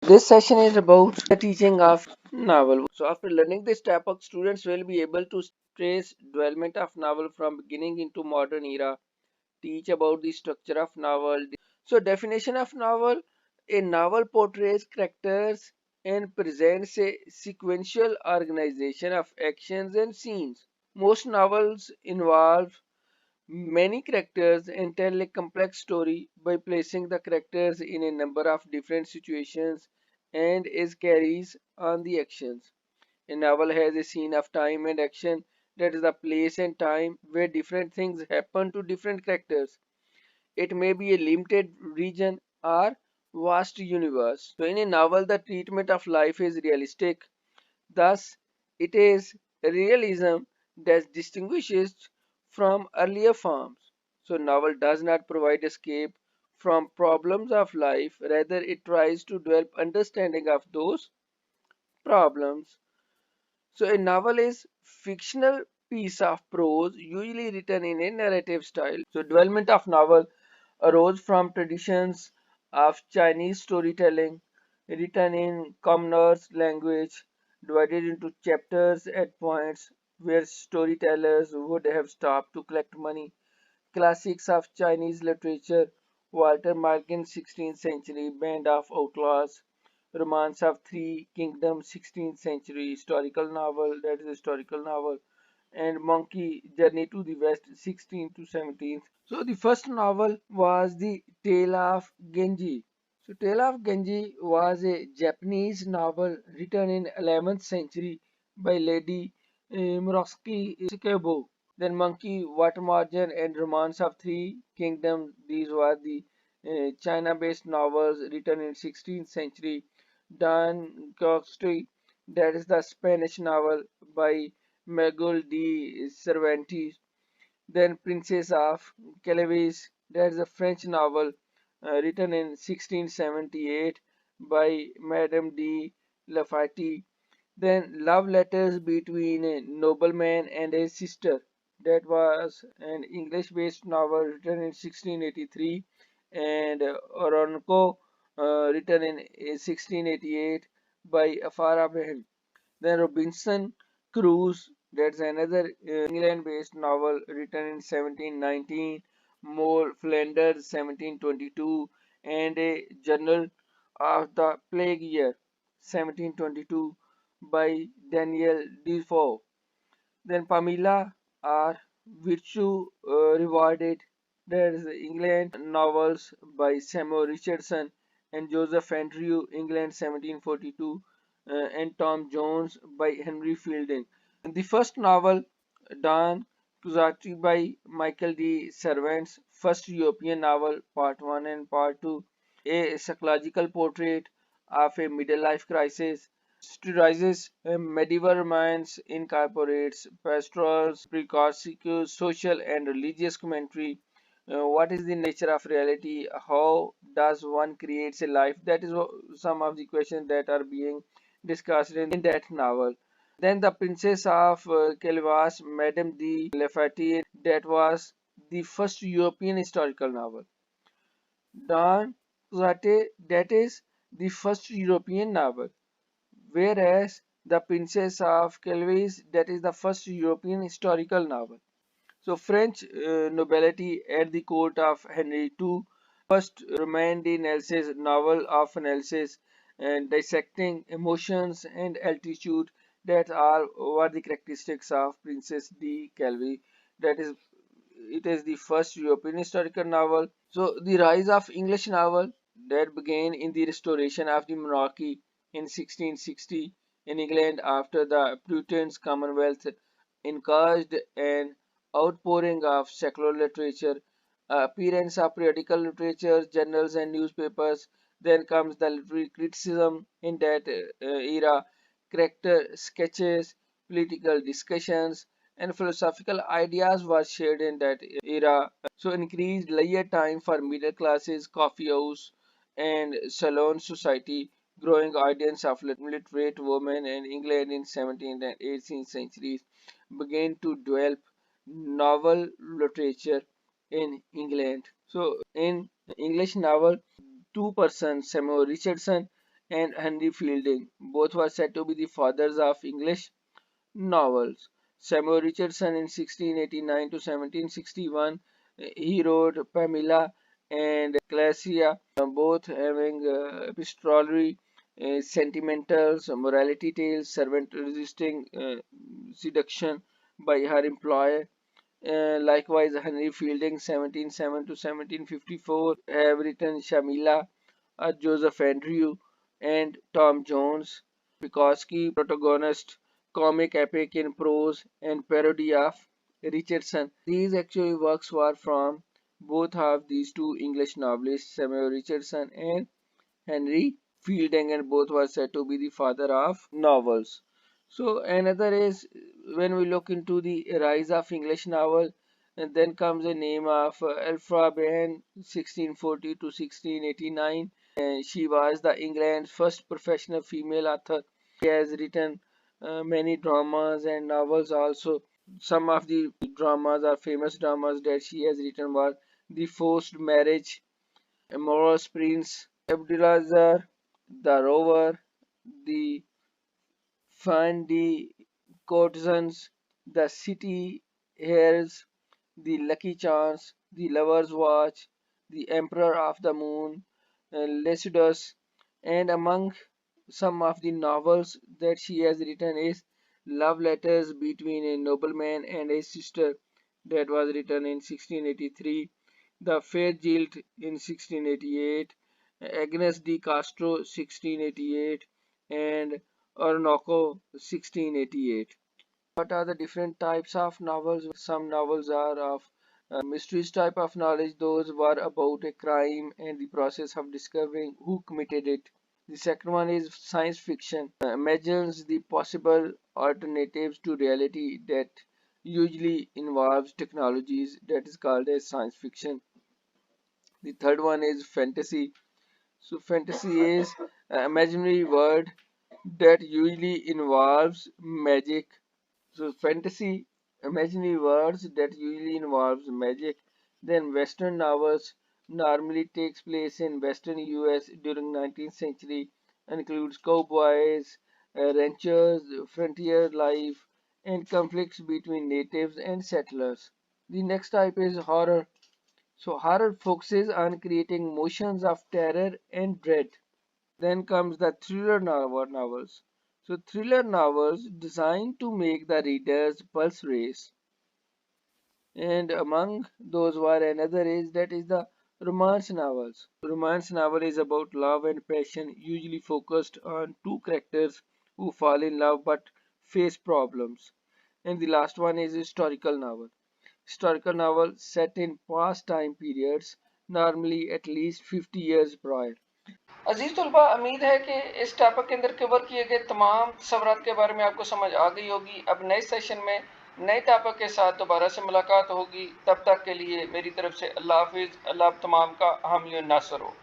This session is about the teaching of novel. So after learning this topic, students will be able to trace development of novel from beginning into modern era, teach about the structure of novel. So definition of novel: a novel portrays characters and presents a sequential organization of actions and scenes. Most novels involve many characters and tell a complex story by placing the characters in a number of different situations and is carries on the actions. A novel has a scene of time and action, that is the place and time where different things happen to different characters. It may be a limited region or vast universe. So in a novel, the treatment of life is realistic. Thus, it is realism that distinguishes from earlier forms. So, novel does not provide escape from problems of life, rather, it tries to develop understanding of those problems. So, a novel is fictional piece of prose usually written in a narrative style. So, development of novel arose from traditions of Chinese storytelling written in commoner's language, divided into chapters at points where storytellers would have stopped to collect money. Classics of Chinese literature: Walter Martin's 16th century Band of Outlaws, Romance of Three Kingdoms, 16th century historical novel, that is historical novel, and Monkey Journey to the West, 16th to 17th. So the first novel was The Tale of Genji. So Tale of Genji was a Japanese novel written in 11th century by Lady Murosuke Sakaebo. Then Monkey, Watermargin, and Romance of Three Kingdoms. These were the China-based novels written in 16th century. Don Quixote, that is the Spanish novel by Miguel de Cervantes. Then Princess of Calavis, that's a French novel written in 1678 by Madame de Lafayette. Then Love Letters Between a Nobleman and a Sister, that was an English-based novel written in 1683, and Oroonoko, written in 1688 by Aphra Behn. Then Robinson Crusoe, that's another England-based novel written in 1719. More Flanders, 1722, and a Journal of the Plague Year, 1722, by Daniel Defoe. Then Pamela are Virtue Rewarded, that is England novels by Samuel Richardson and Joseph Andrew, England, 1742, and Tom Jones by Henry Fielding. The first novel, Don Quixote by Michael D. Cervantes, first European novel, Part 1 and Part 2, a psychological portrait of a middle life crisis, satirises medieval romance, incorporates pastorals, precoursecular social and religious commentary. What is the nature of reality? How does one create a life? That is some of the questions that are being discussed in that novel. Then the Princess of Calvas, Madame de Lafayette, that was the first European historical novel. Don Quixote, that is the first European novel, whereas The Princess of Calais, that is the first European historical novel. So French nobility at the court of Henry II, first Romain de Nels's novel of Nels's, and dissecting emotions and altitude, that all were the characteristics of Princess de Calvi. That is, it is the first European historical novel. So the rise of English novel, that began in the restoration of the monarchy in 1660 in England after the Puritans' Commonwealth encouraged an outpouring of secular literature, appearance of periodical literature, journals and newspapers. Then comes the literary criticism in that era, character sketches, political discussions, and philosophical ideas were shared in that era. So increased leisure time for middle classes, coffee house, and salon society, growing audience of literate women in England in 17th and 18th centuries began to develop novel literature in England. So in English novel, two persons, Samuel Richardson and Henry Fielding. Both were said to be the fathers of English novels. Samuel Richardson in 1689 to 1761, he wrote Pamela and Ecclesia, both having epistolary, sentimentals, morality tales, servant resisting seduction by her employer. Likewise, Henry Fielding, 1707 to 1754, have written Shamila, Joseph Andrew, and Tom Jones. Bukowski, protagonist, comic epic in prose, and parody of Richardson. These actually works were from both of these two English novelists, Samuel Richardson and Henry Fielding, and both were said to be the father of novels. So another is when we look into the rise of English novel, and then comes the name of Aphra Behn, 1640 to 1689. She was the England's first professional female author. She has written many dramas and novels also. Some of the dramas are famous dramas that she has written were The Forced Marriage, Amorous Prince, Abdulazar, The Rover, The Find the Courtesans, The City Heirs, The Lucky Chance, The Lover's Watch, The Emperor of the Moon, Lycidas, and among some of the novels that she has written is Love Letters Between a Nobleman and His Sister, that was written in 1683, The Fair Jilt in 1688, Agnes de Castro 1688, and Orinoco 1688. What are the different types of novels? Some novels are of mysteries type of knowledge. Those were about a crime and the process of discovering who committed it. The second one is science fiction. Imagines the possible alternatives to reality that usually involves technologies, that is called as science fiction. The third one is fantasy. So fantasy is an imaginary world that usually involves magic. So fantasy, imaginary worlds that usually involves magic. Then Western novels normally takes place in Western US during 19th century and includes cowboys, ranchers, frontier life, and conflicts between natives and settlers. The next type is horror. So horror focuses on creating emotions of terror and dread. Then comes the thriller novels. So thriller novels designed to make the reader's pulse race. And among those were another is that is the romance novels. Romance novel is about love and passion, usually focused on two characters who fall in love but face problems. And the last one is historical novel. Historical novel set in past time periods, normally at least 50 years prior. अजीज तलबा उम्मीद है कि इस topic के अंदर cover किए गए तमाम सवालात के बारे में आपको समझ आ गई होगी। अब नए सेशन में नए टॉपिक के साथ दोबारा से मुलाकात होगी। तब तक के लिए मेरी तरफ से अल्लाह हाफिज़। अल्लाह आप तमाम का हामी और नासर हो।